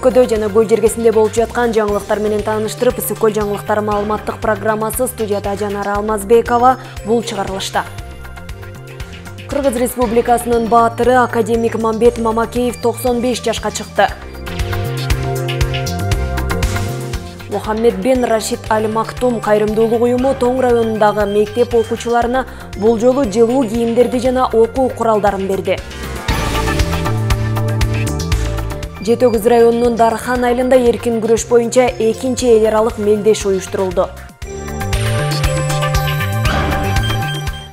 өлкөдө жана көл жергесинде болуп жаткан жаңылыктар менен тааныштырып, Ысык-Көл жаңылыктар маалыматтык программасы студияда Жанара Алмазбекова бул чыгарылышта. Кыргыз Республикасынын баатыры академик Мамбет Мамакеев 95 жашка чыкты. Мухаммед бен Рашид Аль Мактум кайрымдуулук уюму Тоң районундагы мектеп окуучуларына бул жолу жылуу кийимдерди жана окуу куралдарын берди. Жетөгүз районунун Дархан айылында эркин күрөш боюнча экинчи эл аралык мелдеш уюштурулду.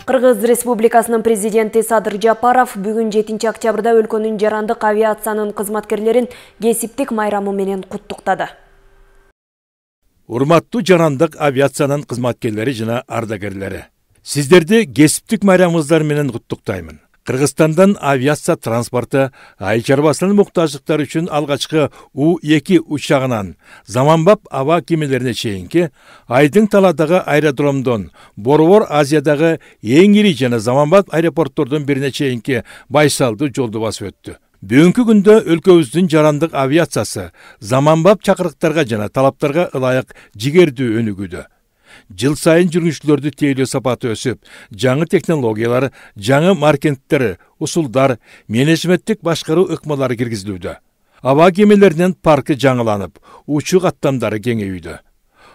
Кыргыз Республикасынын президенти Садыр Жапаров бүгүн 7 октябрда өлкөнүн жарандык авиациянын кызматкерлерин кесиптик майрамы менен куттуктады. Урматтуу жарандык авиациянын кызматкерлери жана ардагерлери. Сиздерди кесиптик майрамыңыздар менен куттуктаймын. Кыргызстандан авиация транспорты ай чарбасынын муктаждыктары үчүн алгачкы У-2 учагынан заманбап аба кемелерине чейинки айдың таладагы аэродромдон Борбор Азиядагы эң ири жана заманбап аэропорттордун бирине чейинки байсалдуу жолду басып өттү. Бүгүнкү күндө өлкөбүздүн жарандык авиациясы заманбап чакырыктарга жана талаптарга ылайык жигердүү өнүгүүдө. Жыл сайын жүргүнчүлөрдү тейлөө сапаты өсүп, жаңы технологиялар, жаңы маркеттер, усулдар, менеджменттик башкаруу ыкмалары киргизилүүдө. Аба кемелеринин паркы жаңыланып, учуу каттамдары кеңейүүдө.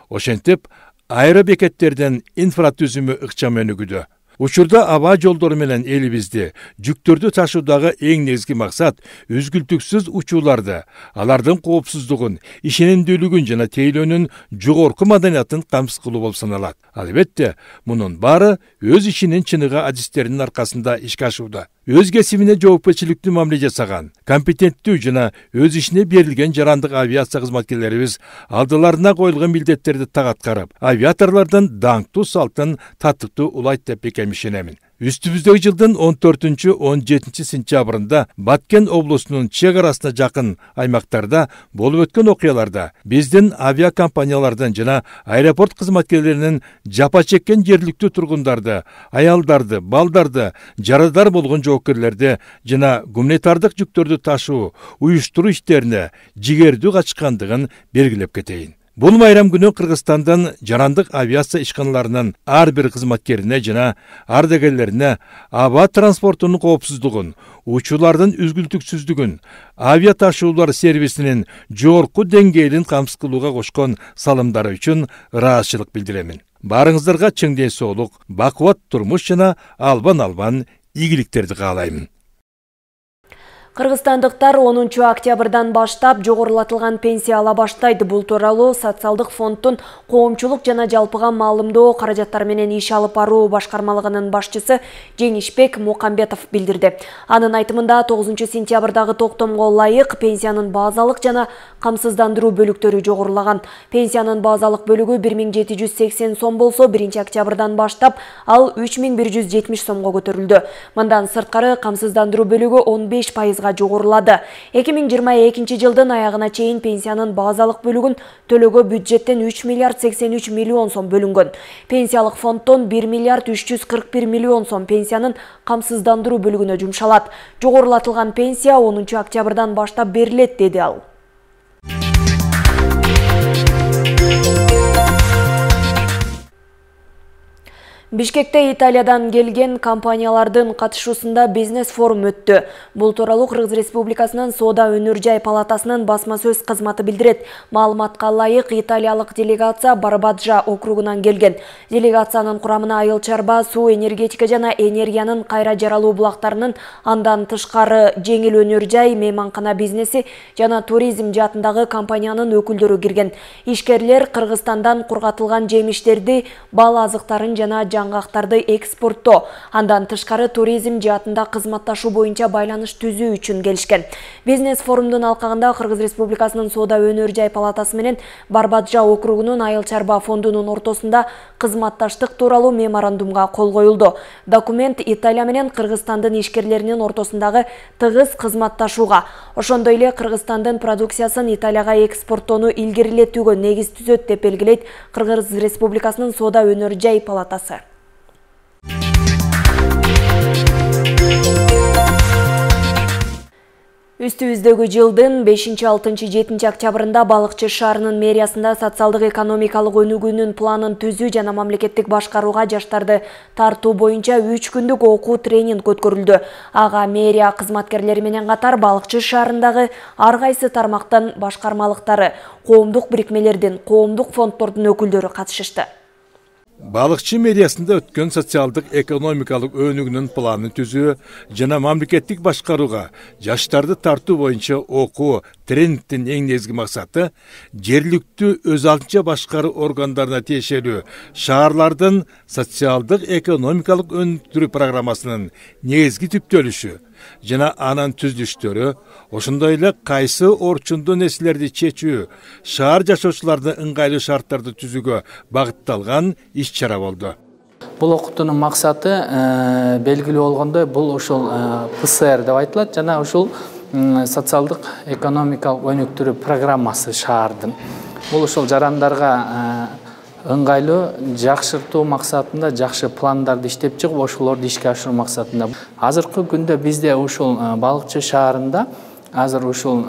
Ошентип, аэробекеттерден инфратүзүмү ыкчам өнүгүүдө. Учурда аба жолдору менен элибизди жүктөрдү ташуудагы эң негизги максат үзгүлтүксүз учууларды, алардын коопсуздугун, ишенимдүүлүгүн жана тейлөөнүн жогорку маданиятын камсыз кылуу болуп саналат. Албетте, мунун баары өз ишинин чыныгы адистеринин аркасында ишке ашууда. Өз кесибине жоопкерчиликтүү мамиле жасаган, компетенттүү жана өз ишине берилген жарандык авиация кызматкерлерибиз алдыларына коюлган милдеттерди так аткарып, авиаторлордун даңктуу салтын татыктуу улайт деп ишенемин. Үстүбүздөгү жылдын 14-17 сентябрында Баткен облусунун чек арасына жакын аймактарда болуп өткөн окуяларда биздин авиакомпаниялардан жана аэропорт кызматкерлеринин жапа чеккен жергиликтүү тургундарды, аялдарды, балдарды, жарадар болгон жоокерлерди жана гуманитардык жүктөрдү ташуу, уюштуруу иштерине жигердүү качкандыгын белгилеп кетейин. Бул майрам күнү Кыргызстандан жарандык авиация ишканаларынын ар бир кызматкерине жана ардагерлерине аба транспортунун коопсуздугун, учуулардын үзгүлтүксүздүгүн, авиа ташуулар сервисинин жогорку деңгээлин камсыз кылууга кошкон салымдары үчүн ыраазычылык билдиремин. Баарыңыздарга чың ден соолук, бакубат турмуш жана албан ийгиликтерди каалаймын. Кыргызстандыктар 10 октябрдан баштап жогорулатылган пенсия ала баштайды. Бул тууралуу социалдык фонддун коомчулук жана жалпыга маалымдоо каражаттары менен иш алып баруу башкармалыгынын башчысы Жеңишбек Мукамбетов билдирди. Анын айтымында 9 сентябрдагы токтомго ылайык пенсиянын базалык жана камсыздандыруу бөлүктөрү жогорулаган. Пенсиянын базалык бөлүгү 1780 сом болсо, 1 октябрдан баштап ал 3170 сомго көтөрүлдү. Мындан сырткары камсыздандыруу бөлүгү 15% жогорулады. 2022 жылдын аягына чейин пенсиянын базалык бөлүгүн төлөөгө бюджеттен 3 миллиард 83 миллион сом бөлүнгөн. Пенсиялык фонддон 1 миллиард 341 миллион сом пенсиянын камсыздандыруу бөлүгүнө жумшалат. Жогорулатылган пенсия 10 октябрдан баштап берилет, деди ал. Бишкекте Италиядан келген компаниялардын катышуусунда бизнес форум өттү. Бул тууралуу Кыргыз Республикасынын Соода өнөр жай палатасынын басма сөз кызматы билдирет. Маалыматка ылайык италиялык делегация Барбаджа округунан келген. Делегациянын курамына айыл чарба, суу, энергетика жана энергиянын кайра жаралуу булактарынын, андан тышкары жеңил өнөр жай, мейманкана бизнеси жана туризм жаатындагы компаниянын өкүлдөрү кирген. Ишкерлер Кыргызстандан кургатылган жемиштерди, бал азыктарын жана жаңгактарды экспорттоо, андан тышкары туризм жаатында кызматташуу боюнча байланыш түзүү үчүн келишкен. Бизнес форумдун алкагында Кыргыз Республикасынын Соода өнөр жай палатасы менен Барбаджа округунун айыл чарба фондунун ортосунда кызматташтык тууралуу меморандумга кол коюлду. Документ Италия менен Кыргызстандын ишкерлеринин ортосундагы тыгыз кызматташууга, ошондой эле Кыргызстандын продукциясын Италияга экспорттоону илгерилетүүгө негиз түзөт деп белгилейт Кыргыз Республикасынын Соода өнөр жай палатасы. Үстүбүздөгү жылдын 5, 6, 7 октябрында Балыкчы шаарынын мэриясында социалдык экономикалык өнүгүүнүн планын түзүү жана мамлекеттик башкарууга жаштарды тартуу боюнча 3 күндүк окуу тренинг өткөрүлдү. Ага мэрия кызматкерлери менен катар Балыкчы шаарындагы ар кайсы тармактын башкармалыктары, коомдук бирикмелердин, коомдук фонддордун өкүлдөрү катышышты. Балыкчы мэриясында өткөн социалдык экономикалык өнүгүүнүн планын түзүү жана мамлекеттик башкарууга жаштарды тартуу боюнча окуу тренингдин эң негизги максаты жергиликтүү өз алдынча башкаруу органдарына тиешелүү шаарлардын социалдык экономикалык өнүктүрүү программасынын негизги түптөлүшү жана анын түзүлүштөрү, ошондой эле кайсы орчундуу нерселерди чечүү, шаар жашоочуларына ыңгайлуу шарттарды түзүүгө багытталган иш-чара болду. Бул окутуунун максаты белгилүү болгондой, бул ушул ПСР деп айтылат жана ушул социалдык экономикалык өнүктүрүү программасы шаардын. Бул ушул жарандарга ыңгайлуу жакшыртуу максатында жакшы пландарды иштеп чыгып, ошолорду ишке ашыруу максатында. Азыркы күндө бизде ушул Балыкчы шаарында азыр ушул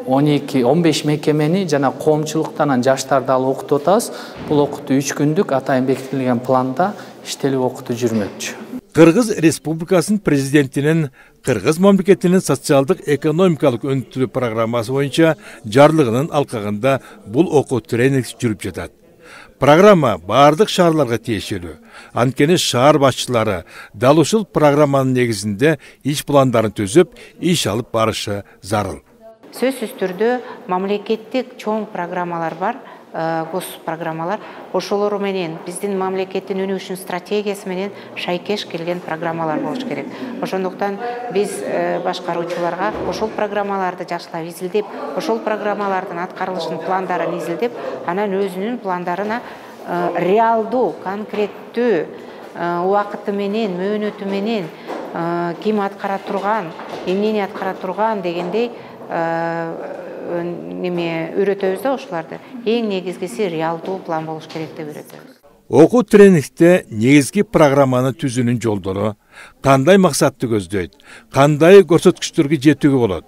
12-15 мекемени жана коомчулуктан жаштарды алып окутуп атабыз. Бул окутуу 3 күндүк атайын бекитилген планда иштелип окутуу жүрмөкчү. Кыргыз Республикасынын президентинин Кыргыз мамлекетинин социалдык экономикалык өнүктүрүү программасы боюнча жарлыгынын алкагында бул окуу тренинг жүрүп жатат. Программа бардык шаарларга тиешелүү. Анткени шаар башчылары дал ушул программанын негизинде иш пландарын түзүп, иш алып барышы зарыл. Сөзсүз түрдө мамлекеттик чоң программалар бар, гос программалар. Ошолор менен биздин мамлекеттин өнүгүшүнүн стратегиясы менен шайкеш келген программалар болуш керек. Ошондуктан биз башкаруучуларга ошол программаларды жакшылап изилдеп, ошол программалардын аткарылышынын пландарын изилдеп, анан өзүнүн пландарына реалдуу, конкреттүү убакыты менен, мөөнөтү менен ким аткара турган, эмнени аткара турган дегендей үйрөтөбүз да ошоларды. Эң негизгиси реалдуу план болуш керек деп үйрөтөбүз. Окуу тренингде негизги программаны түзүүнүн жолдору, кандай максатты көздөйт, кандай көрсөткүчтөргө жетүүгө болот,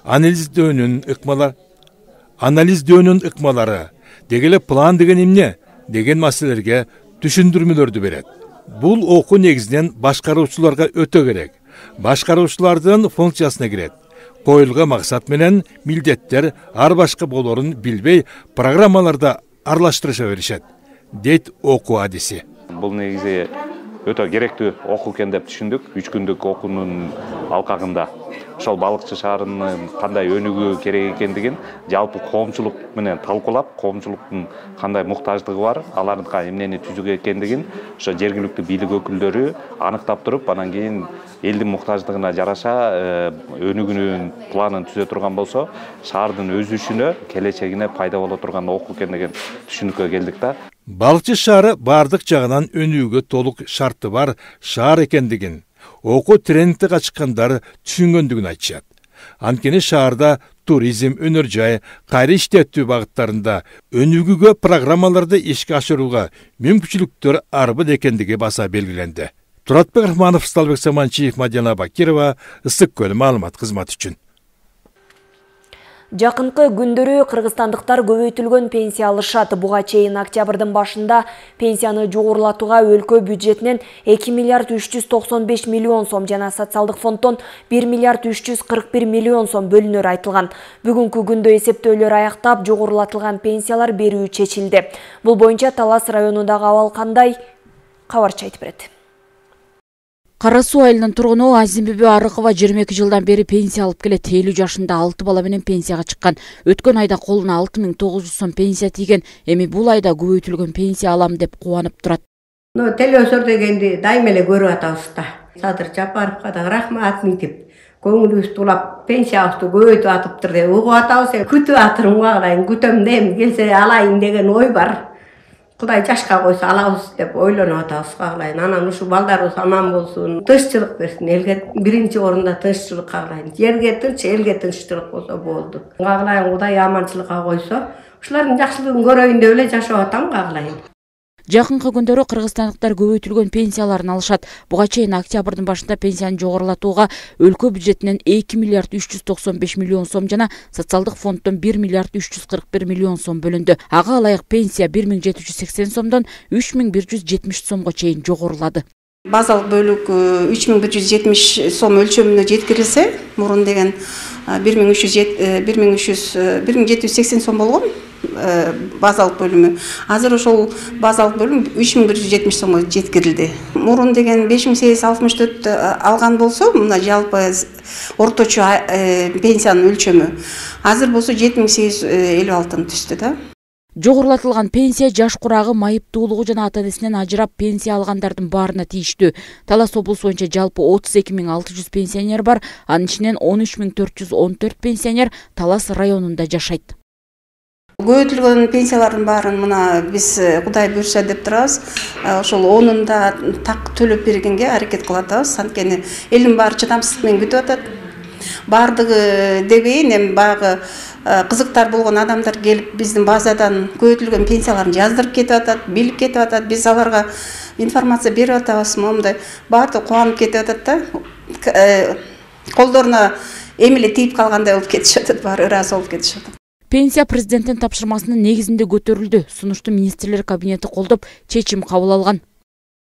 анализдөөнүн ыкмалары, дегеле план деген эмне деген маселелерге түшүндүрмөлөрдү берет. Бул окуу негизинен башкаруучуларга өтө керек. Башкаруучулардын функциясына кирет. Коюлган максат менен милдеттер ар башка болорун билбей, программаларда аралаштырыша беришет, дейт окуу адиси. Бул негизи өтө керектүү окуу экен деп түшүндүк. 3 күндүк окуунун алкагында ошол Балыкчы шаарынын кандай өнүгүү керек экендигин жалпы коомчулук менен талкуулап, коомчулуктун кандай муктаждыгы бар, алардыкка эмнени түзүү экендигин ошо жергиликтүү бийлик өкүлдөрү аныктап туруп, анан кийин элдин муктаждыгына жараша өнүгүүнүн планын түзө турган болсо, шаардын өсүшүнө, келечегине пайда боло турган окуу экен деген түшүнүккө келдик да. Балыкчы шаары бардык жагынан өнүүгө толук шарты бар шаар экендигин окуу тренингде катышкандар түшүнгөндүгүн айтышат. Анткени шаарда туризм, өнөр жай, кайра иштетүү багыттарында өнүгүүгө программаларды ишке ашырууга мүмкүнчүлүктөр арбын экендиги баса белгиленди. Туратбек Рахманов, Сталбек Саманчиев, Мадина Бакирова, Ысык көл маалымат кызматы үчүн. Жакынкы күндөрү кыргызстандыктар көбөйтүлгөн пенсия алышат. Буга чейин октябрдын башында пенсияны жогорулатууга өлкө бюджетинен 2 миллиард 395 миллион сом жана социалдык фонддон 1 миллиард 341 миллион сом бөлүнөр айтылган. Бүгүнкү күндө эсептөөлөр аяктап, жогорулатылган пенсиялар берүү чечилди. Бул боюнча Талас районундагы абал кандай? Кабарчы айтып берет. Кара Суу айылынын тургуну Азимбиби Арыкова 22 жылдан бери пенсия алып келет. 50 жашында 6 бала менен пенсияга чыккан. Өткөн айда колуна 6900 сом пенсия тийген. Эми бул айда көбөйтүлгөн пенсия алам деп кубанып турат. Телеөсөр дегенди дайым эле көрүп атабыз да. Садыр Жапаровго да рахмат мынтип көңүлүбүз тулап пенсиябызды көбөйтүп атыптыр деп угуп атабыз. Күтүп атырмга калайын, күтөм дейм, келсе алайын деген ой бар. Кудай жашка койсо алабыз деп ойлонуп атабыз каалайын. Анан ушу балдарыбыз аман болсун, тынччылык берсин. Элге биринчи орунда тынччылык каалайын. Жерге тынч, элге тынччылык болсо болду. Каалайын Кудай аманчылыкка койсо, ушулардын жакшылыгын көрөйүн деп эле жашап атам каалайын. Жакынкы күндөрү кыргызстандыктар көбөйтүлгөн пенсияларын алышат. Буга чейин октябрдын башында пенсияны жогорулатууга өлкө бюджетинен 2 миллиард 395 миллион сом жана социалдык фонддон 1 миллиард 341 миллион сом бөлүндү. Ага ылайык пенсия 1780 сомдон 3170 сомго чейин жогорулады. Базалык бөлүк 3170 сом өлчөмүнө жеткирилсе, мурун деген 1780 сом болгон базалык бөлүмү. Азыр ошол базалык бөлүм 3170 сомго жеткирилди. Мурун деген 5864 алган болсо, мына жалпы орточо пенсиянын өлчөмү. Азыр болсо 7856 түштү да. Жогорулатылган пенсия жаш курагы, майыптуулугу жана ата-энесинен ажырап пенсия алгандардын баарына тийиштүү. Талас облусу боюнча жалпы 32600 пенсионер бар, анын ичинен 13414 пенсионер Талас районунда жашайт. Көбөйтүлгөн пенсиялардын баарын мына биз Кудай буйрса деп турабыз. Ошол 10-унда так төлөп бергенге аракет кылып атабыз. Анткени элдин баары чыдамсыздык менен күтүп атат. Бардыгы дебейин, эми багы кызыктар болгон адамдар келип биздин базадан көбөйтүлгөн пенсияларын жаздырып кетип атат, билип кетип атат. Биз аларга информация берип атабыз. Момундай баардыгы кубанып кетип атат да. Колдоруна эмеле тийип калгандай болуп кетишип атат, баары ыраазы болуп кетишип атат. Пенсия президенттин тапшырмасынын негизинде көтөрүлдү. Сунушту министрлер кабинети колдоп, чечим кабыл алган.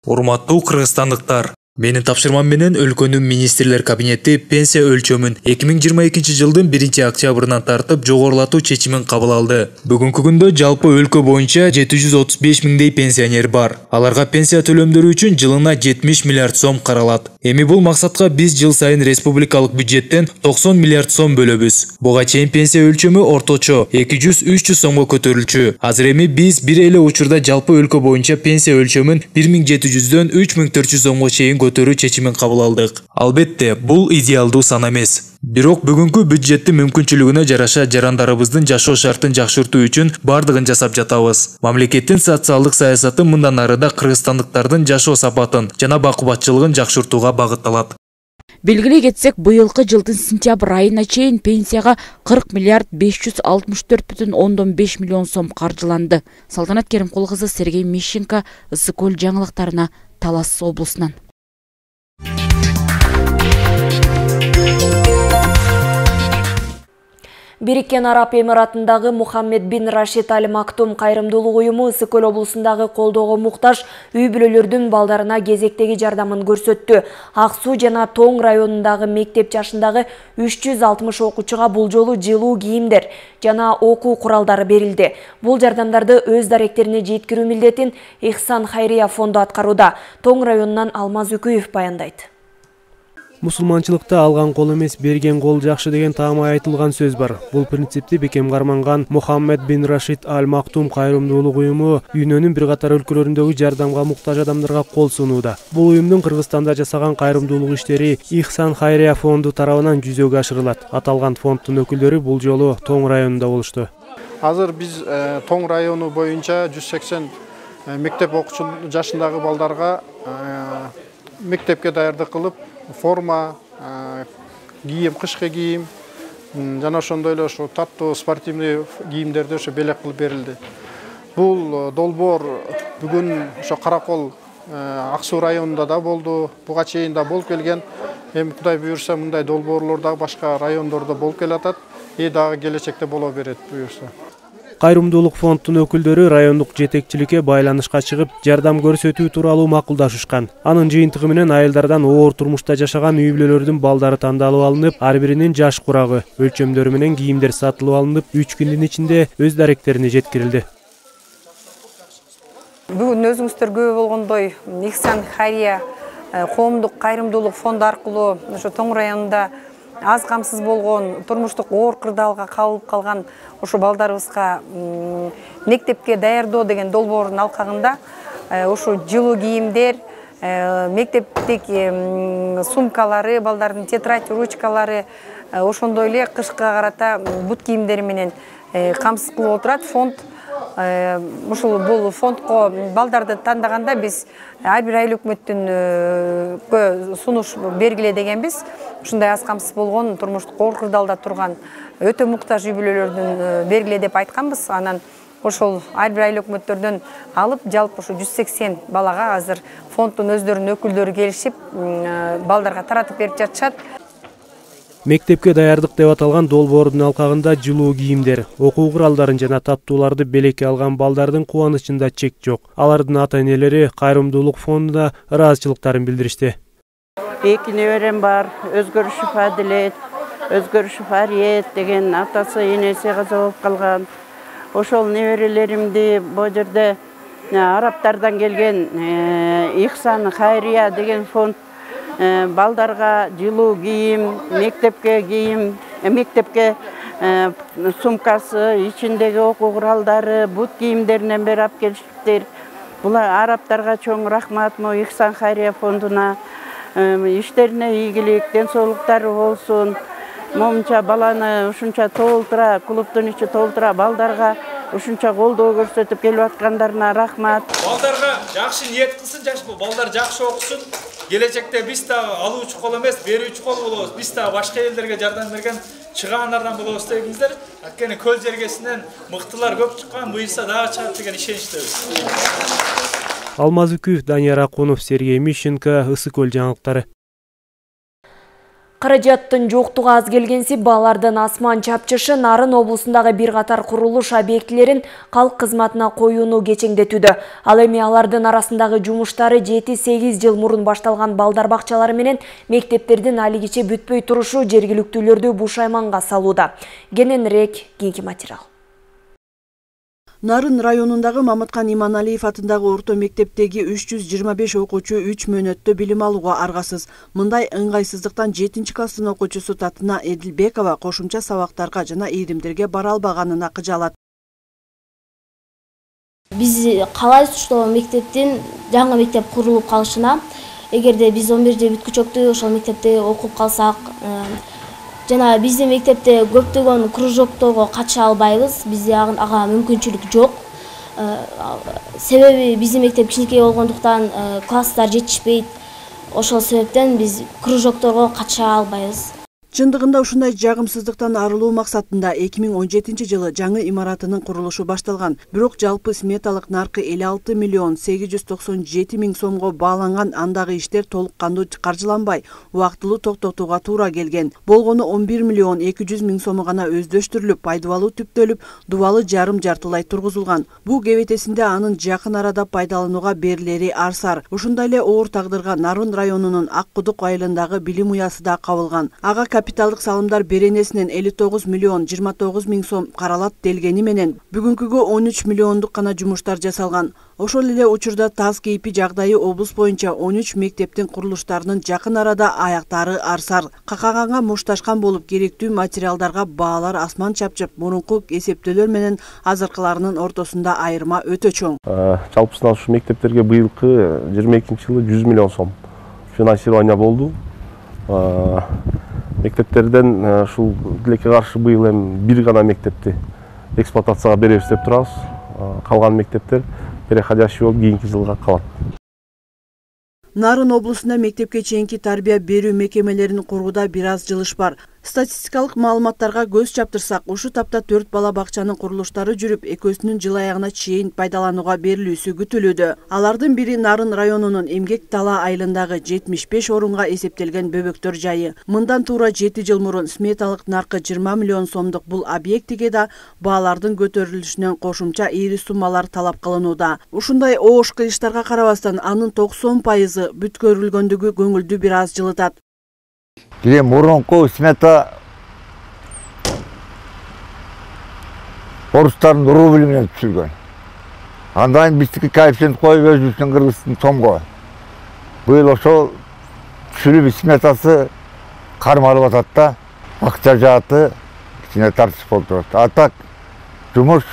Урматтуу кыргызстандыктар, менин тапшырмам менен өлкөнүн министрлер кабинети пенсия өлчөмүн 2022 жылдын 1 октябрынан тартып жогорулатуу чечимин кабыл алды. Бүгүнкү күндө жалпы өлкө боюнча 735 миңдей пенсионер бар. Аларга пенсия төлөмдөрү үчүн жылына 70 миллиард сом каралат. Эми бул максатка биз жыл сайын республикалык бюджеттен 90 миллиард сом бөлөбүз. Буга чейин пенсия өлчөмү орточо 200-300 сомго көтөрүлчү. Азыр эми биз бир эле учурда жалпы өлкө боюнча пенсия өлчөмүн 1700дөн 3400 сомго чейин көтөрүү чечимин кабыл алдык. Албетте, бул идеалдуу сан эмес. Бирок бүгүнкү бюджеттин мүмкүнчүлүгүнө жараша жарандарыбыздын жашоо шартын жакшыртуу үчүн бардыгын жасап жатабыз. Мамлекеттин социалдык саясаты мындан арыда кыргызстандыктардын жашоо сапатын жана бакубатчылыгын жакшыртууга багытталат. Белгилей кетсек, быйылкы жылдын сентябрь айына чейин пенсияга 40 миллиард 564,5 миллион сом каржыланды. Салтанат Керимкул кызы, Сергей Мищенко, Ысыкөл жаңылыктарына, Талас облусунан. Бириккен Араб Эмиратындагы Мухаммед бин Рашид Аль Мактум кайрымдуулук уюму Ысыкөл облусундагы колдоого муктаж үй-бүлөлөрдүн балдарына кезектеги жардамын көрсөттү. Ак Суу жана Тоң районундагы мектеп жашындагы 360 окуучуга бул жолу жылуу кийимдер жана окуу куралдары берилди. Бул жардамдарды өз даректерине жеткирүү милдетин Ихсан Хайрия фонду аткарууда. Тоң районунан Алмаз Үкүев баяндайт. Мусулманчылыкта алган кол эмес, берген кол жакшы деген таамай айтылган сөз бар. Бул принципти бекем карманган Мухаммед бин Рашид Аль Мактум кайрымдуулук уюму дүйнөнүн бир катар өлкөлөрүндөгү жардамга муктаж адамдарга кол сунууда. Бул уюмдун Кыргызстанда жасаган кайрымдуулук иштери Ихсан Хайрия фонду тарабынан жүзөгө ашырылат. Аталган фонддун өкүлдөрү бул жолу Тоң районунда болушту. Азыр биз Тоң району боюнча 180 мектеп окуучу жашындагы балдарга мектепке даярдык кылып, форма, кийим, кышкы кийим, жана ошондой эле ошо таттуу спортивный кийимдерди ошо белек кылып берилди. Бул долбоор бүгүн ошо Каракол Ак Суу районунда да болду, буга чейин да болуп келген. Эми Кудай буйрса мындай долбоорлор да башка райондордо болуп келатат. Дагы келечекте боло берет буйрса. Кайрымдуулук фонддун өкүлдөрү райондук жетекчиликке байланышка чыгып, жардам көрсөтүү тууралуу макулдашышкан. Анын жыйынтыгы менен айылдардан оор турмушта жашаган үй-бүлөлөрдүн балдары тандалып алынып, ар биринин жаш курагы, өлчөмдөрү менен кийимдер сатылып алынып, 3 күндүн ичинде өз даректерине жеткирилди. Бүгүн өзүңүздөр көрүп болгондой Ихсан Хайрия коомдук кайрымдуулук фонду аркылуу ошо Тоң районунда аз камсыз болгон, турмуштук оор кырдаалга кабылып калган ошо балдарыбызга мектепке даярдоо деген долбоордун алкагында ошо жылуу кийимдер, мектептик сумкалары, балдардын тетрадь, ручкалары, ошондой эле кышка карата бут кийимдери менен камсыз кылып отурат фонд. Ушул бул фондко балдарды тандаганда биз ар бир айыл өкмөттүн сунуш бергиле дегенбиз. Ушундай аз камсыз болгон, турмуштук оор кырдаалда турган өтө муктаж үй-бүлөлөрдүн бергиле деп айтканбыз. Анан ошол ар бир айыл өкмөттөрдөн алып жалпы ушу 180 балага азыр фонддун өздөрүнүн өкүлдөрү келишип балдарга таратып берип жатышат. Мектепке даярдык деп аталган долбоордун алкагында жылуу кийимдер, окуу куралдарын жана таттууларды белекке алган балдардын кубанычында чек жок. Алардын ата-энелери кайрымдуулук фондуна ыраазычылыктарын билдиришти. 2 неберем бар, Өзгөрүшүв Адилет, Өзгөрүшүв Ариет деген атасы энеси каза болуп калган. Ошол неберелеримди бул жерде араптардан келген Ихсан Хайрия деген фонд балдарга жылуу кийим, мектепке сумкасы, ичиндеги окуу куралдары, бут кийимдеринен бери алып келишиптир. Булар араптарга чоң рахмат, мо Ихсан Хайрия фондуна. Иштерине ийгилик, ден соолуктары болсун. Момунча баланы ушунча толтура, клубдун ичи толтура балдарга ушунча колдоо көрсөтүп келип аткандарына рахмат. Балдарга жакшы ниет кылсын, балдар жакшы окусун. Келечекте биз да алуучу кол эмес, берүүчү кол болобуз. Биз да башка элдерге жардам берген чыгаандардан болобуз дегиңиздер. Анткени көл жергесинен мыктылар көп чыккан, буюрса дагы чыгат деген ишеничтебиз. Алмаз Үкү, Данияр Акунов, Сергей Мищенко, Ысык Көл жаңылыктары. Каражаттын жоктугу аз келгенси балардын асман чапчышы Нарын облусундагы бир катар курулуш объектилерин калк кызматына коюуну кечеңдетүүдө. Ал эми алардын арасындагы жумуштары 7-8 жыл мурун башталган балдар бакчалары менен мектептердин алигиче бүтпөй турушу жергиликтүүлөрдү бушайманга салууда. Кененирээк кийинки материал. Нарын районундагы Мамыткан Иманалиев атындагы орто мектептеги 325 окуучу 3 мөөнөттө билим алууга аргасыз. Мындай ыңгайсыздыктан 7-класстын окуучусу Татына Эдилбекова кошумча сабактарга жана ийримдерге бара албаганына кыжалат. Биз калайбыз ушул мектептин жаңы мектеп курулуп калышына. Эгерде биз 11-де бүткүчөктү ошол мектепте окуп калсак, жана биздин мектепте көптөгөн кружокторго катыша албайбыз. Бизде ага мүмкүнчүлүк жок. Себеби биздин мектеп кичинекей болгондуктан класстар жетишпейт. Ошол себептен биз кружокторго катыша албайбыз. Чындыгында ушундай жагымсыздыктан арылуу максатында 2017 жылы жаңы имаратынын курулушу башталган. Бирок жалпы сметалык наркы 56 миллион 897 миң сомго бааланган, андагы иштер толук кандуу каржыланбай, убактылуу токтотууга туура келген. Болгону 11 миллион 200 миң сому гана өздөштүрүлүп, пайдалуу түптөлүп, дубалы жарым жартылай тургузулган. Бул кебетесинде анын жакын арада пайдаланууга берилери арсар. Ушундай эле оор тагдырга Нарын районунун Ак Кудук айылындагы билим уясы да кабылган. Ага капиталдык салымдар беренесинен 59 миллион 29 миң сом каралат делгени менен бүгүнкүгө 13 миллиондук гана жумуштар жасалган. Ошол эле учурда таз кейпи жагдайы облус боюнча 13 мектептин курулуштарынын жакын арада аяктары арсар. Какаганга мушташкан болуп, керектүү материалдарга баалар асман чапчып, мурунку эсептөөлөр менен азыркыларынын ортосунда айырма өтө чоң. Жалпысынан ушу мектептерге быйылкы 22-жылы 100 миллион сом финансирование болду. Мектептерден ушул тилекке каршы быйыл эми бир гана мектепти эксплуатацияга беребиз деп турабыз. Калган мектептер переходящий болуп кийинки жылга калат. Нарын облусунда мектепке чейинки тарбия берүү мекемелерин курууда бир аз жылыш бар. Статистикалык маалыматтарга көз чаптырсак, ушу тапта 4 бала бакчанын курулуштары жүрүп, экөөсүнүн жыл аягына чейин пайдаланууга берилүүсү күтүлүүдө. Алардын бири Нарын районунун Эмгек Тала айылындагы 75 орунга эсептелген бөбөктөр жайы. Мындан туура 7 жыл мурун сметалык наркы 20 миллион сомдук бул объектиге да баалардын көтөрүлүшүнөн кошумча ири суммалар талап кылынууда. Ушундай оош кылыштарга карабастан, анын 90% бүткөрүлгөндүгү көңүлдү бир аз жылытат. Тиги мурунку смета орустардын рубль менен түзүлгөн. Андан биздики коэффициент коюп өзүбүздүн кыргыздын сомго. Быйыл ошол түзүлүп сметасы кармалып атат да, акча жааты кичине тартыш болуп турат. А так жумуш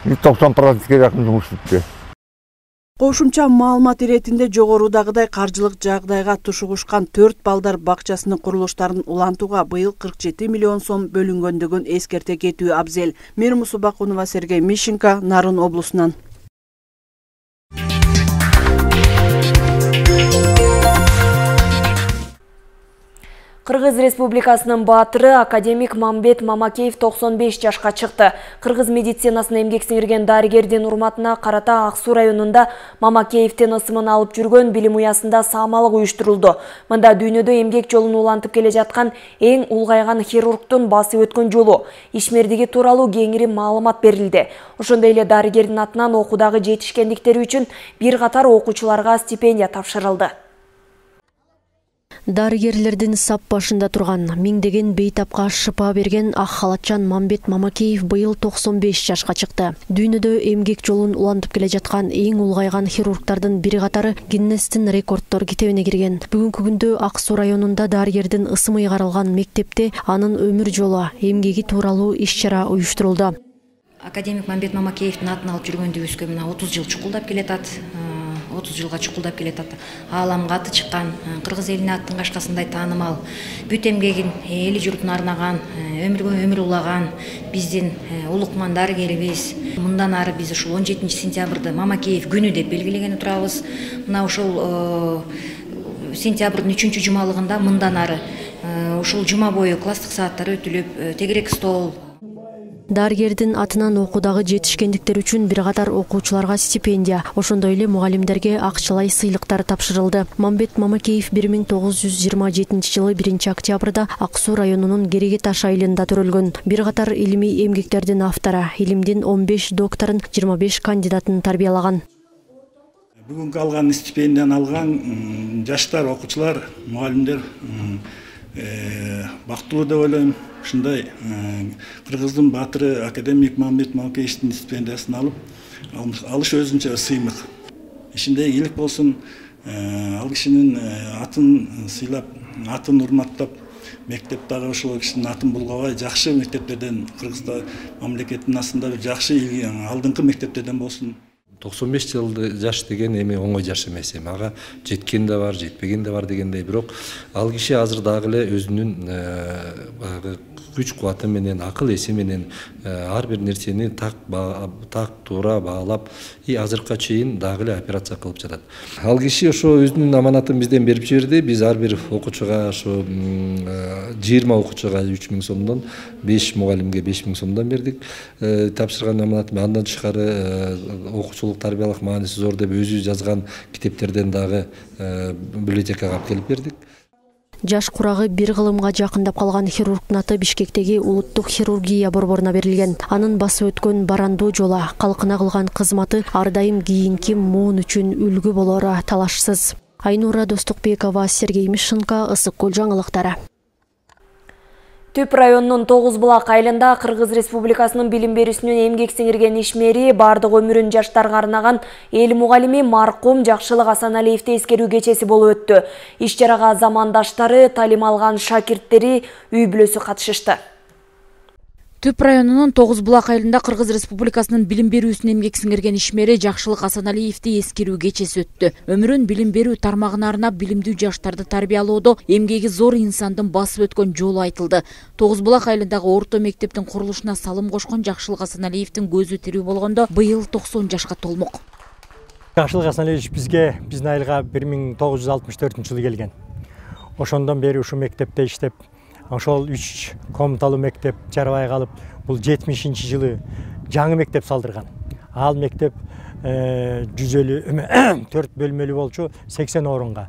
90%ге жакын жумуш бүттү. Кошумча маалымат иретинде жогорудагыдай каржылык жагдайга тушугушкан 4 балдар бакчасынын курулуштарын улантууга быйыл 47 миллион сом бөлүнгөндүгүн эскерте кетүү абзел. Мээрим Субакунова, Сергей Мищенко, Нарын облусунан. Кыргыз Республикасынын баатыры академик Мамбет Мамакеев 95 жашка чыкты. Кыргыз медицинасына эмгек сиңирген дарыгердин урматына карата Ак Суу районунда Мамакеевдин ысымын алып жүргөн билим уясында саамалык уюштурулду. Мында дүйнөдө эмгек жолун улантып келе жаткан эң улгайган хирургдун басып өткөн жолу, ишмердиги тууралуу кеңири маалымат берилди. Ошондой эле дарыгердин атынан окуудагы жетишкендиктери үчүн бир катар окуучуларга стипендия тапшырылды. Дарыгерлердин сап башында турган, миңдеген бейтапка шыпа берген ак халатчан Мамбет Мамакеев быйыл 95 жашка чыкты. Дүйнөдө эмгек жолун улантып келе жаткан эң улгайган хирургдардын бири катары Гиннестин рекорддор китебине кирген. Бүгүнкү күндө Ак Суу районунда дарыгердин ысымы каралган мектепте анын өмүр жолу, эмгеги тууралуу иш-чара уюштурулду. Академик Мамбет Мамакеевдин атын алып жүргөндүбүзгө мына 30 жыл чукулдап келатат. 30 жылга чукулдап келатат. Ааламга аты чыккан, кыргыз элине аттын кашкасындай таанымал, бүт эмгегин эли журтуна арнаган, өмүргө өмүр улаган биздин улукман дарыгерибиз. Мындан ары биз ушул 17 сентябрды Мамакеев күнү деп белгилеген турабыз. Мына ушул сентябрдын 3 жумалыгында мындан ары ушул жума бою класстык сааттар өтүлүп, тегерек стол. Дарыгердин атынан окуудагы жетишкендиктер үчүн бир катар окуучуларга стипендия, ошондой эле мугалимдерге акчалай сыйлыктар тапшырылды. Мамбет Мамакеев 1927 жылы 1 октябрда Ак Суу районунун Кереге Таш айылында төрөлгөн. Бир катар илимий эмгектердин автору, илимдин 15 докторун, 25 кандидатын тарбиялаган. Бүгүнкү алган стипендияны алган жаштар, окуучулар, мугалимдер бактылуу деп ойлойм. Ушундай кыргыздын баатыры академик Мамбет Мамакеевдин стипендиясын алыш өзүнчө сыймык. Ишинде ийгилик болсун, ал кишинин атын сыйлап, атын урматтап, мектептагы ошол кишинин атын булгабай, жакшы мектептерден, Кыргызстан мамлекетинин астында бир жакшы алдыңкы мектептерден болсун. 95 жылды жаш деген эми оңой жаш эмес, ага жеткен да бар, жетпеген да бар дегендей, бирок ал киши азыр дагы эле өзүнүн күч кубаты менен, акыл эси менен ар бир нерсени так туура баалап, азыркыга чейин дагы эле операция кылып жатат. Ал киши ошо өзүнүн аманатын бизден берип жиберди. Биз ар бир окуучуга ошо 20 окуучуга 3000 сомдон, 5 мугалимге 5000 сомдон бердик. Тапшырган аманатын андан тышкары окуучулук тарбиялык мааниси зор деп өзү жазган китептерден дагы библиотекага алып келип бердик. Жаш курагы бир кылымга жакындап калган хирургдун аты Бишкектеги улуттук хирургия борборуна берилген. Анын басып өткөн барандуу жолу, калкына кылган кызматы ар дайым кийинки муун үчүн үлгү болору талашсыз. Айнура Достукбекова, Сергей Мишинка, Ысык Көл жаңылыктары. Түп районунун Тогуз Булак айылында Кыргыз Республикасынын билим берүүсүнүн эмгек сиңирген ишмери бардык өмүрүн жаштарга арнаган эл мугалими маркум Жакшылык Асаналиевди эскерүү кечеси болуп өттү. Иш-чарага замандаштары, талим алган шакирттери, үй бүлөсү катышышты. Түп районунун Тогуз Булак айылында Кыргыз Республикасынын билим берүүсүнө эмгек сиңирген ишмери Жакшылык Асаналиевди эскерүү кечеси өттү. Өмүрүн билим берүү тармагына арнап билимдүү жаштарды тарбиялоодо эмгеги зор инсандын басып өткөн жолу айтылды. Тогуз Булак айылындагы орто мектептин курулушуна салым кошкон Жакшылык Асаналиевдин көзү тирүү болгондо быйыл 90 жашка толмок. Жакшылык Асаналиевич биздин айылга 1964 жылы келген. Ошондон бери ушу мектепте иштеп, ошол 3 комнаталуу мектеп жарабай калып, бул 70 жылы жаңы мектеп салдырган. Ал мектеп 4 бөлмөлүү болчу, 80 орунга.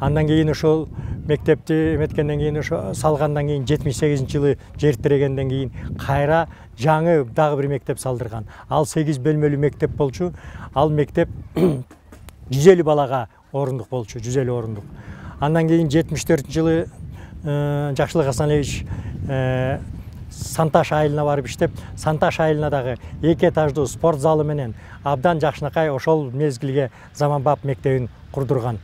Андан кийин ошол мектепти эметкенден кийин ошо салгандан кийин 78 жылы жер тирегенден кийин кайра жаңы дагы бир мектеп салдырган. Ал 8 бөлмөлүү мектеп болчу. Ал мектеп 150 балага орундук болчу, 150 орундук. Андан кийин 74 жылы Жакшылык Асаналиевич Санташ айылына барып иштеп, Санташ айылына дагы 2 этаждуу спорт залы менен абдан жакшынакай ошол мезгилге заманбап мектебин курдурган.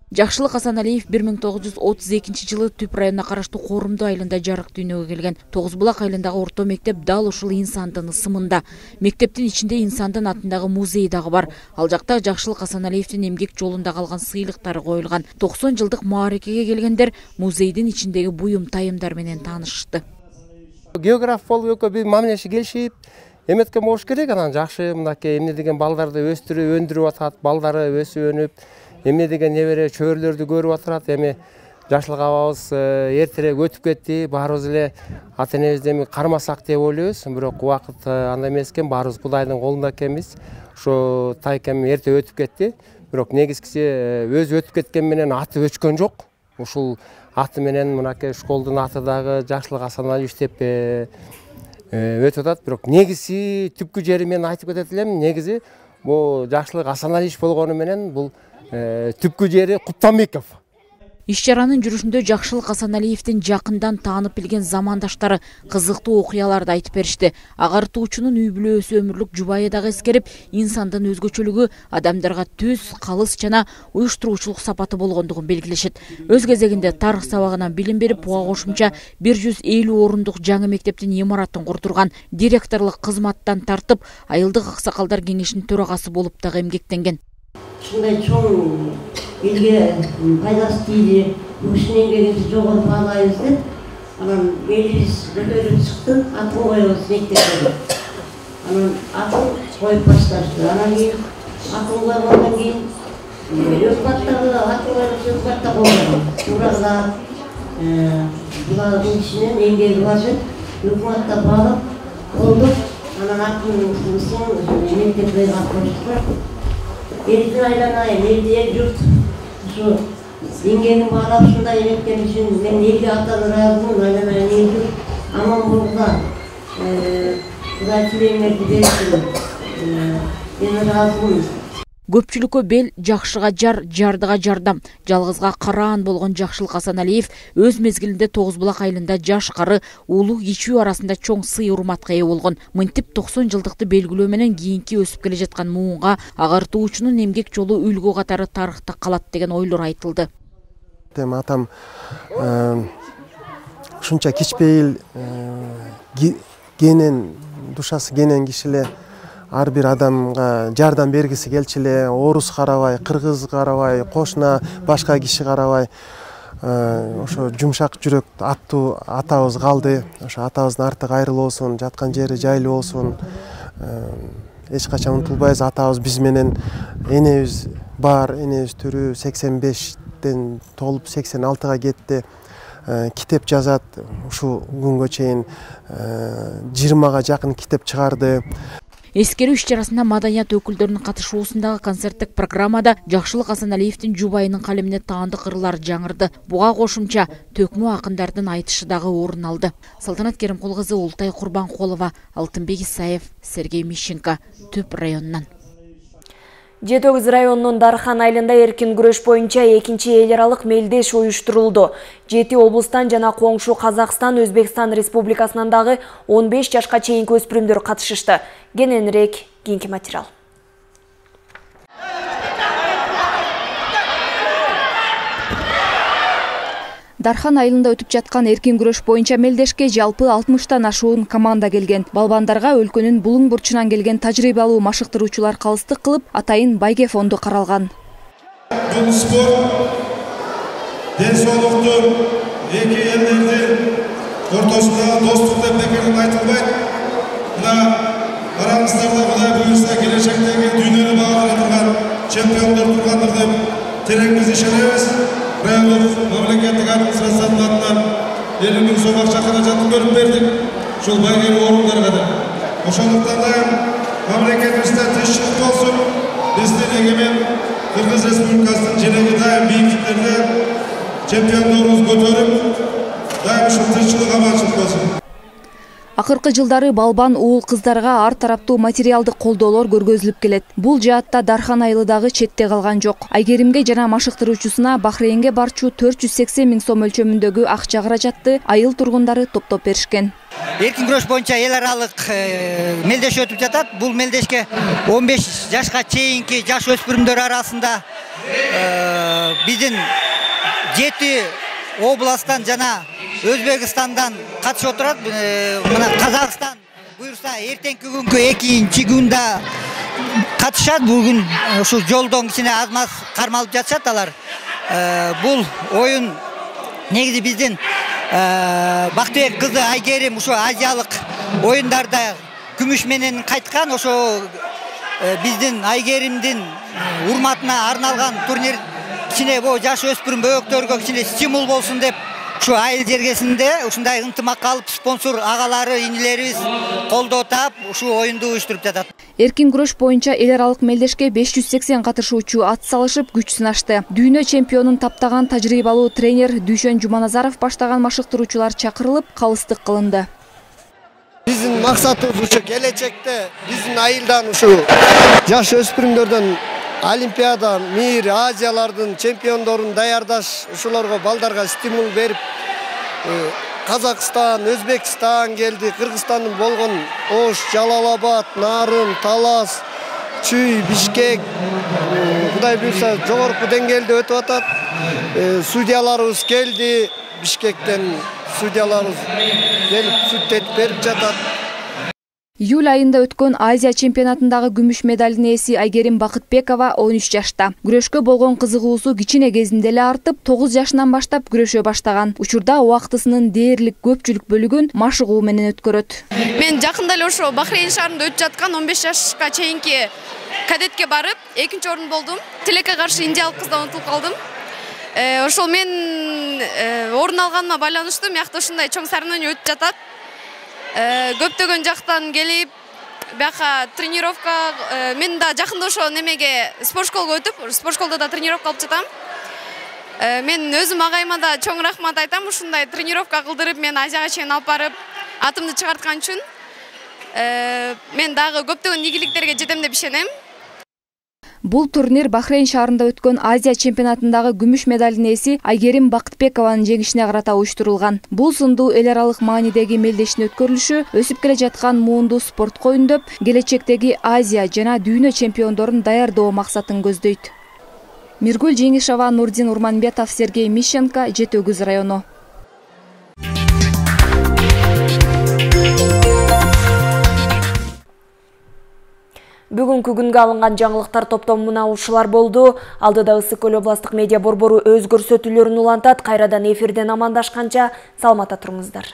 Жакшылык Асаналиев 1932 жылы Түп районуна караштуу Корумду айылында жарык дүйнөгө келген. Тогуз Булак айылындагы орто мектеп дал ушул инсандын ысымында. Мектептин ичинде инсандын атындагы музей дагы бар. Ал жакта Жакшылык Асаналиевдин эмгек жолунда калган сыйлыктары коюлган. 90 жылдык маарекеге келгендер музейдин ичиндеги буюм тайымдар менен таанышышты. Географ болуп экөө бир мамилеши келишип, эметкен болуш керек, анан жакшы мынакей эмне деген балдарды өстүрүп, өндүрүп атат, балдары өсүп өнүп, эмне деген небере чөйрөлөрдү көрүп атат, эми жашылык абабыз эртерээк өтүп кетти. Баарыбыз эле ата энебизди эми кармасак деп ойлойбуз. Бирок убакыт андай эмес экен, баарыбыз Кудайдын колунда экенбиз. Ошо тайкем эрте өтүп кетти. Бирок негизгиси өзү өтүп кеткен менен аты өчкөн жок. Ушул аты менен мынакей школдун аты дагы Жакшылык Асан Алиевич деп өтүп атат. Бирок негизи түпкү жери мен айтып кетет элем. Негизи бул Жакшылык Асан Алиевич болгону менен бул түпкү жери Куптамбеков. Иш-чаранын жүрүшүндө Жакшылык Асан Алиевдин жакындан таанып билген замандаштары кызыктуу окуяларды айтып беришти. Агартуучунун үй бүлөсү өмүрлүк жубайы дагы эскерип, инсандын өзгөчөлүгү адамдарга түз, калыс жана уюштуруучулук сапаты болгондугун белгилешет. Өз кезегинде тарых сабагынан билим берип, буга кошумча 150 орундук жаңы мектептин имаратын курдурган, директорлук кызматтан тартып, айылдык аксакалдар кеңешинин төрагасы болуп дагы эмгектенген. Ушундай чоң элге пайдасы тийди, ушунун эмгегинди жогору баалайбыз деп, анан элибиз көтөрүп чыкты, атын коебуз мектепке. Анан атын коюп башташты. Анан кийин атын койгондон кийин өкматтагы атын коюлуп өкматта койгон. Туурагда булардын ичинен эмгеги бар деп өкматта баалап болду. Анан атын мектепке коюштур. Элдин айланайын, элди журт ушу эмгегин баалап ушундай эметкен үчүн мен элге абдан ыраазымын. Айланайын эл журт аман болгула Кудай тилегиңерди берсин. Мен ыраазымын. Көпчүлүккө бел, жакшыга жар, жардыга жардам. Жалгызга караан болгон Жакшылык Асан Алиев өз мезгилинде Тогуз Булак айылында жаш кары улуу кичүү арасында чоң сый урматка ээ болгон. Мынтип 90 жылдыкты белгилөө менен кийинки өсүп келе жаткан муунга агартуучунун эмгек жолу үлгү катары тарыхта калат деген ойлор айтылды. Атам ушунча кичпейил кенен душасы кенен кишиле ар бир адамга жардам бергиси келчү эле, орус карабай, кыргыз карабай, кошуна башка киши карабай, ошо жумшак жүрөк аттуу атабыз калды. Ошо атабыздын арты кайрылуусун, жаткан жери жайлуу болсун. Эч качан унутулбайбыз, атабыз биз менен, энебиз бар, энебиз тирүү, 85-тен толуп 86-га кетти. Китеп жазат, ушул күнгө чейин 20-га жакын китеп чыгарды. Эскерүү иш-чарасында маданият өкүлдөрүнүн катышуусундагы концерттик программада Жакшылык Асан Алиевдин жубайынын калемине таандык ырлар жаңырды. Буга кошумча төкмө акындардын айтышы дагы орун алды. Салтанат Керимкул кызы, Ултай Курбанкулова, Алтынбек Исаев, Сергей Мищенко, Түп районунан. Жетөгүз районунун Дархан айылында эркин күрөш боюнча экинчи эл аралык мелдеш уюштурулду. 7 облустан жана коңшу Казакстан, Өзбекстан Республикасынан дагы 15 жашка чейинки өспүрүмдөр катышышты. Кененирээк кийинки материал. Дархан айылында өтүп жаткан эркин күрөш боюнча мелдешке жалпы 60тан ашуун команда келген. Балбандарга өлкөнүн булуң бурчунан келген тажрыйбалуу машыктыруучулар калыстык кылып, атайын байге фонду каралган. Бул спорт ден соолукту эки элдердин ортосундагы достук деп бекерден айтылбайт. Мына арамыздарда Кудай буюрса келечектеги дүйнөнү багындыра турган чемпиондор тургандыр деп терең биз ишенебиз. Райондук мамлекеттик администрациянын атынан 50 000 сом акча каражатын бөлүп бердик. Ушул байгелүү орундарга да. Ошондуктан дайым мамлекетибизде тынччылык болсун. Биздин эгемен Кыргыз Республикасынын желеги дайым бийиктиктерде чемпиондорубуз көтөрүп, дайым ушул тынччылык аманчылык болсун. Акыркы жылдары балбан уул кыздарга ар тараптуу материалдык колдоолор көргөзүлүп келет. Бул жаатта Дархан айылы дагы четте калган жок. Айгеримге жана машыктыруучусуна Бахрейнге барчу 480 000 сом өлчөмүндөгү акча каражатты айыл тургундары топтоп беришкен. Эркин күрөш боюнча эл аралык мелдеш өтүп жатат. Бул мелдешке 15 жашка чейинки жаш өспүрүмдөр арасында биздин 7 областтан жана Өзбекстандан катышып отурат. Мына Казакстан буюрса эртеңки күнгө 2-нчи күндө катышат. Бүгүн ушул жолдон кичине аз-маз кармалып жатышат алар. Бул оюн негизи биздин Бактыбек кызы Айгерим ушу азиялык оюндарда күмүш менен кайткан. Ошо биздин Айгеримдин урматына арналган турнир кичине бу жаш өспүрүм бөбөктөргө кичине стимул болсун деп ушу айыл жергесинде ушундай ынтымакка алып спонсор агалары, инилерибиз колдоо таап ушу оюнду уюштуруп жатат. Эркин күрөш боюнча эл аралык мелдешке 580 катышуучу ат салышып күч сынашты. Дүйнө чемпионун таптаган тажрыйбалуу тренер Дүйшөн Жуманазаров баштаган машыктыруучулар чакырылып, калыстык кылынды. Биздин максатыбыз ушу келечекте биздин айылдан ушу жаш өспүрүмдөрдөн Олимпиада, мир, Азиялардын чемпиондорун даярдаш, ушуларга балдарга стимул берип, Казакстан, Өзбекстан келди, Кыргызстандын болгон Ош, Жалалабад, Нарын, Талас, Чүй, Бишкек, Кудай буйрса жогорку деңгээлде өтүп атат. Судьяларыбыз келди, Бишкектен судьяларыбыз келип сүттетип берип жатат. Июль айында өткөн Азия чемпионатындагы күмүш медалдын ээси Айгерим Бакытбекова 13 жашта. Күрөшкө болгон кызыгуусу кичине кезинде эле артып, 9 жашынан баштап күрөшө баштаган. Учурда убактысынын дээрлик көпчүлүк бөлүгүн машыгуу менен өткөрөт. Мен жакында эле ошо Бахрейн шаарында өтүп жаткан 15 жашка чейинки кадетке барып, 2-орун болдум. Тилекке каршы индиялык кыздан утулуп калдым. Ошол мен орун алганыма байланыштуу мыякта ушундай чоң соревнование өтүп жатат. Көптөгөн жактан келип, бияка тренировка, мен да жакында ошо немеге спорт школго өтүп, спорт школдо да тренировка алып жатам. Мен өзүм агайыма да чоң рахмат айтам, ушундай тренировка кылдырып, мен Азияга чейин алып барып, атымды чыгарткан үчүн. Мен дагы көптөгөн ийгиликтерге жетем деп ишенем. Бул турнир Бахрейн шаарында өткөн Азия чемпионатындагы күмүш медалдын ээси Айгерим Бакытбекованын жеңишине карата уюштурулган. Бул сындуу эл аралык маанидеги мелдештин өткөрүлүшү өсүп келе жаткан муунду спортко үндөп, келечектеги Азия жана дүйнө чемпиондорун даярдоо максатын көздөйт. Миргүл Жеңишова, Нурдин Урманбетов, Сергей Мищенко, Жети Өгүз району. Бүгүнкү күнгө алынган жаңылыктар топтомуна ушулар болду. Алдыда Ысык Көл областык медиа борбору өз көрсөтүүлөрүн улантат. Кайрадан эфирден амандашканча саламатта туруңуздар.